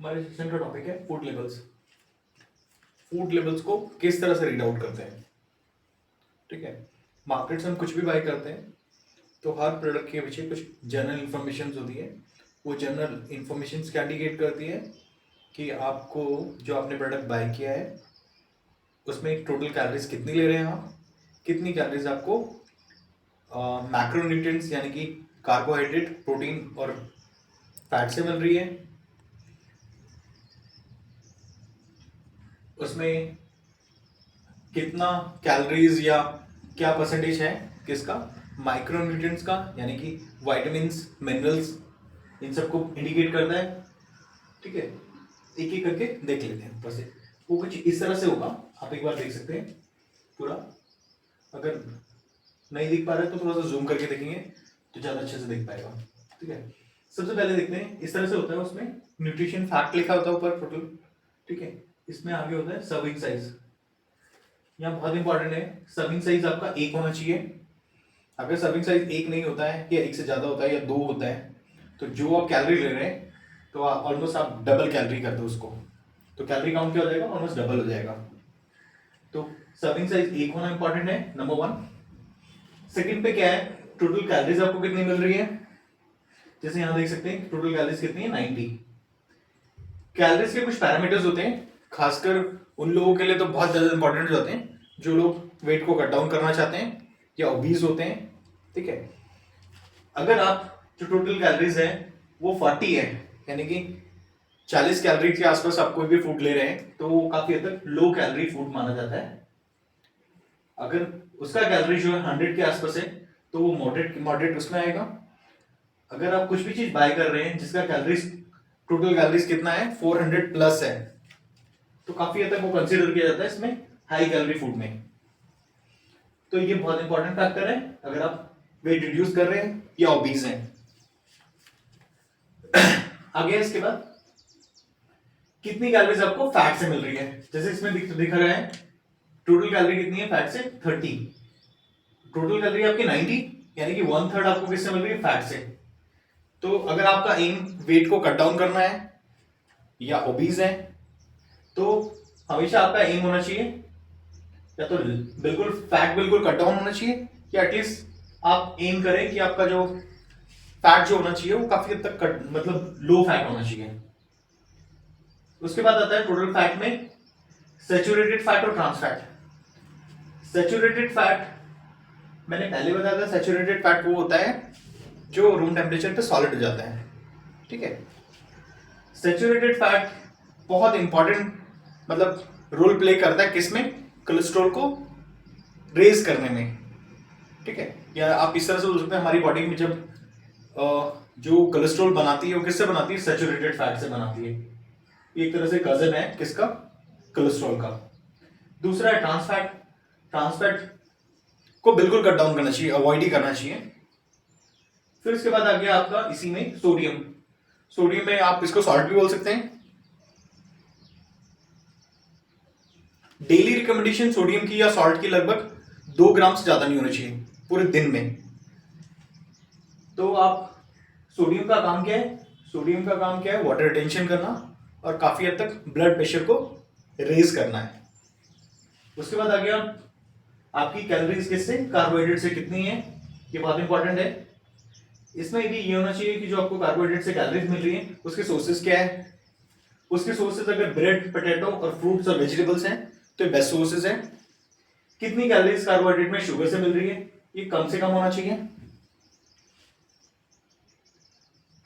हमारे सेशन का टॉपिक है फूड लेवल्स। फूड लेवल्स को किस तरह से रीड आउट करते हैं। ठीक है, मार्केट से हम कुछ भी बाय करते हैं तो हर प्रोडक्ट के पीछे कुछ जनरल इंफॉर्मेशन होती है। वो जनरल इंफॉर्मेशन क्या इंडिकेट करती है कि आपको जो आपने प्रोडक्ट बाय किया है उसमें टोटल कैलोरीज कितनी ले रहे हैं आप, कितनी कैलोरीज आपको मैक्रोन्यूट्रिएंट्स यानी कि कार्बोहाइड्रेट, प्रोटीन और फैट से मिल रही है, उसमें कितना कैलोरीज या क्या परसेंटेज है किसका, माइक्रोन्यूट्रिएंट्स का यानी कि विटामिन्स, मिनरल्स, इन सबको इंडिकेट करता है। ठीक है, एक एक करके देख लेते हैं ऊपर से। वो कुछ इस तरह से होगा, आप एक बार देख सकते हैं पूरा। अगर नहीं दिख पा रहा है तो थोड़ा सा जूम करके देखेंगे तो ज़्यादा अच्छे से दिख पाएगा। ठीक है, सबसे पहले देखते हैं इस तरह से होता है। उसमें न्यूट्रिशन फैक्ट लिखा होता है ऊपर टोटल। ठीक है, इसमें आगे होता है सर्विंग साइज। यहाँ बहुत इंपॉर्टेंट है, सर्विंग साइज आपका एक होना चाहिए। अगर सर्विंग साइज एक नहीं होता है या एक से ज्यादा होता है या दो होता है तो जो आप कैलोरी ले रहे हैं तो ऑलमोस्ट आप डबल कैलोरी कर दो उसको, तो कैलोरी काउंट क्या हो जाएगा, ऑलमोस्ट डबल हो जाएगा। तो सर्विंग साइज एक होना इंपॉर्टेंट है, नंबर वन। सेकंड पे क्या है, टोटल कैलोरीज आपको कितनी मिल रही है। जैसे यहां देख सकते हैं टोटल कैलोरीज कितनी है, 90। कैलोरीज के कुछ पैरामीटर्स होते हैं, खासकर उन लोगों के लिए तो बहुत ज्यादा इंपॉर्टेंट होते हैं जो लोग वेट को कट डाउन करना चाहते हैं या ओबीज होते हैं। ठीक है, अगर आप जो टोटल कैलोरीज है वो 40 है यानी कि 40 कैलोरी के आसपास आप कोई भी फूड ले रहे हैं तो वो काफी हद तक लो कैलोरी फूड माना जाता है। अगर उसका कैलोरी जो है 100 के आसपास है तो वो मॉडरेट उसमें आएगा। अगर आप कुछ भी चीज बाय कर रहे हैं जिसका कैलोरीज टोटल कैलोरीज कितना है 400 प्लस है तो काफी हद तक वो कंसीडर किया जाता है इसमें हाई कैलोरी फूड में। तो ये बहुत इंपॉर्टेंट फैक्टर है अगर आप वेट रिड्यूस कर रहे हैं या ओबीज हैं। आगे इसके बाद कितनी कैलोरीज आपको फैट से मिल रही है। जैसे इसमें दिख रहा है टोटल कैलोरी कितनी है फैट से 30, टोटल कैलोरी आपकी 90 यानी कि 1/3 आपको किससे मिल रही है, फैट से। तो अगर आपका एम वेट को कट डाउन करना है या ओबीज है तो हमेशा आपका एम होना चाहिए या तो बिल्कुल फैट बिल्कुल कट डाउन होना चाहिए या एटलीस्ट आप एम करें कि आपका जो फैट जो होना चाहिए वो काफी हद तक कट मतलब लो फैट होना चाहिए। उसके बाद आता है टोटल फैट में सैचुरेटेड फैट और ट्रांस फैट। सैचुरेटेड फैट मैंने पहले बताया था, सैचुरेटेड फैट वो होता है जो रूम टेम्परेचर पे सॉलिड हो जाता है। ठीक है, सैचुरेटेड फैट बहुत इंपॉर्टेंट मतलब रोल प्ले करता है किसमें, कोलेस्ट्रॉल को रेज करने में। ठीक है, या आप इस तरह से बोल सकते हैं हमारी बॉडी में जब जो कोलेस्ट्रॉल बनाती है वो किससे बनाती है, सैचुरेटेड फैट से बनाती है। एक तरह से कजन है किसका, कोलेस्ट्रॉल का। दूसरा है ट्रांस फैट। ट्रांस फैट को बिल्कुल कट डाउन करना चाहिए, अवॉइड ही करना चाहिए। फिर उसके बाद आ गया आपका इसी में सोडियम। सोडियम में आप इसको सॉल्ट भी बोल सकते हैं। डेली रिकमेंडेशन सोडियम की या सॉल्ट की लगभग 2 ग्राम से ज्यादा नहीं होना चाहिए पूरे दिन में। तो आप सोडियम का काम क्या है, सोडियम का काम क्या है, वाटर रिटेंशन करना और काफी हद तक ब्लड प्रेशर को रेज करना है। उसके बाद आ गया आपकी कैलोरीज किससे, कार्बोहाइड्रेट से कितनी है, ये बहुत इंपॉर्टेंट है। इसमें भी ये होना चाहिए कि जो आपको कार्बोहाइड्रेट से कैलोरीज मिल रही है उसके सोर्सेज क्या है। उसके सोर्सेज अगर ब्रेड, पोटैटो और फ्रूट्स और वेजिटेबल्स हैं तो बेस्ट सोर्सेज है। कितनी कैलोरीज कार्बोहाइड्रेट में शुगर से मिल रही है, ये कम से कम होना चाहिए।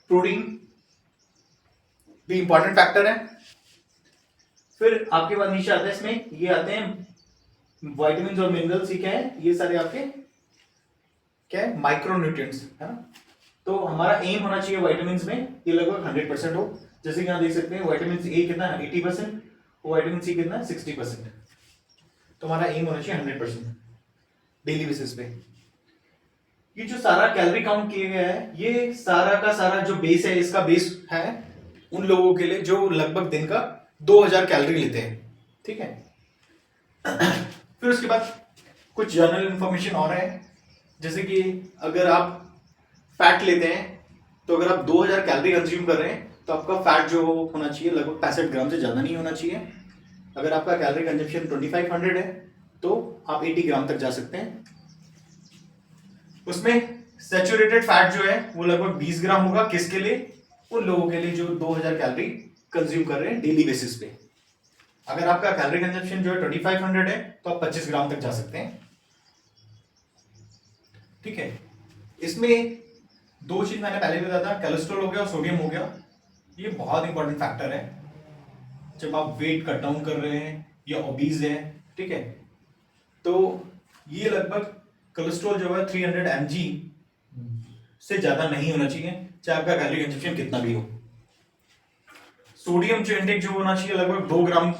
प्रोटीन भी इंपॉर्टेंट फैक्टर है। फिर आपके बाद नीचे आता है इसमें ये आते हैं विटामिन्स और मिनरल्स, ये क्या है, ये सारे आपके क्या है, माइक्रोन्यूट्रिएंट्स है ना। तो हमारा एम होना चाहिए विटामिन्स में ये लगभग 100% हो। जैसे कि यहां देख सकते हैं विटामिन ए कितना 80% और विटामिन सी कितना 60%। तो हमारा एम होना चाहिए 100% डेली बेसिस पे। ये जो सारा कैलोरी काउंट किया गया है ये सारा का सारा जो बेस है, इसका बेस है उन लोगों के लिए जो लगभग दिन का 2000 कैलोरी लेते हैं। ठीक है, फिर उसके बाद कुछ जनरल इंफॉर्मेशन और है। जैसे कि अगर आप फैट लेते हैं तो अगर आप 2000 कैलोरी कंज्यूम कर रहे हैं तो आपका फैट जो होना चाहिए लगभग 65 ग्राम से ज़्यादा नहीं होना चाहिए। अगर आपका कैलोरी कंजप्शन 2500 है तो आप 80 ग्राम तक जा सकते हैं। उसमें सैचुरेटेड फैट जो है वो लगभग 20 ग्राम होगा। किसके लिए? उन लोगों के लिए जो 2000 कैलोरी कंज्यूम कर रहे हैं डेली बेसिस पे। अगर आपका कैलोरी कंजप्शन जो है 2500 है तो आप 25 ग्राम तक जा सकते हैं। ठीक है, इसमें दो चीज मैंने पहले बताया था, कोलेस्ट्रॉल हो गया और सोडियम हो गया। ये बहुत इंपॉर्टेंट फैक्टर है जब आप वेट कट डाउन कर रहे हैं या ओबीज है। ठीक है, तो ये लगभग कोलेस्ट्रॉल जो है 300 mg से ज्यादा नहीं होना चाहिए, चाहे आपका कैलोरी कंजप्शन कितना भी हो। सोडियम जो इंटेक जो होना चाहिए लगभग 2 ग्राम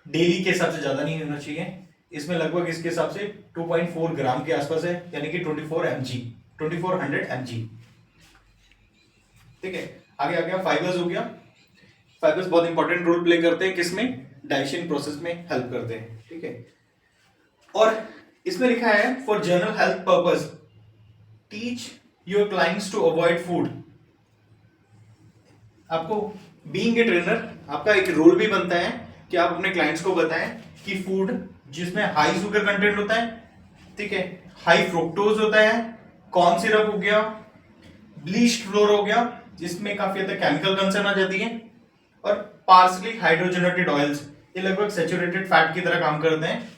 डेली के हिसाब से ज्यादा नहीं होना चाहिए। इसमें लगभग इसके हिसाब से 2.4 ग्राम के आसपास है, यानी कि 2400 mg। ठीक है, आगे आ गया फाइबर्स हो गया। फाइबर्स बहुत इंपॉर्टेंट रोल प्ले करते हैं, किसमें? डाइजेशन प्रोसेस में हेल्प करते हैं। ठीक है, और इसमें लिखा है for general health purpose teach your clients to avoid food. आपको बीइंग ए ट्रेनर आपका एक रोल भी बनता है कि आप अपने क्लाइंट्स को बताएं कि फूड जिसमें हाई शुगर कंटेंट होता है, ठीक है, हाई फ्रुक्टोज होता है, कॉर्न सिरप हो गया, ब्लीच्ड फ्लोर हो गया जिसमें काफी हद तक केमिकल कंसर्न आ जाती है, और पार्सली हाइड्रोजनेटेड ऑयल्स, ये लगभग सैचुरेटेड फैट की तरह काम करते हैं।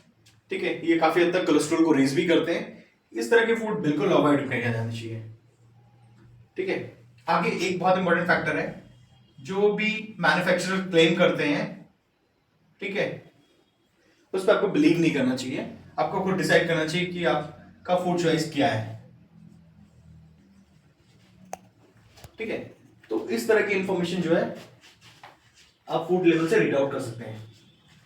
ठीक है, ये काफी हद तक कोलेस्ट्रॉल को रेज भी करते हैं। इस तरह के फूड बिल्कुल अवॉइड किया जाना चाहिए। ठीक है, आगे एक बहुत इंपॉर्टेंट फैक्टर है, जो भी मैन्युफैक्चरर क्लेम करते हैं, ठीक है, उस पर आपको बिलीव नहीं करना चाहिए। आपको खुद डिसाइड करना चाहिए कि आपका फूड चॉइस क्या है। ठीक है, तो इस तरह की इंफॉर्मेशन जो है आप फूड लेवल से रीड आउट कर सकते हैं।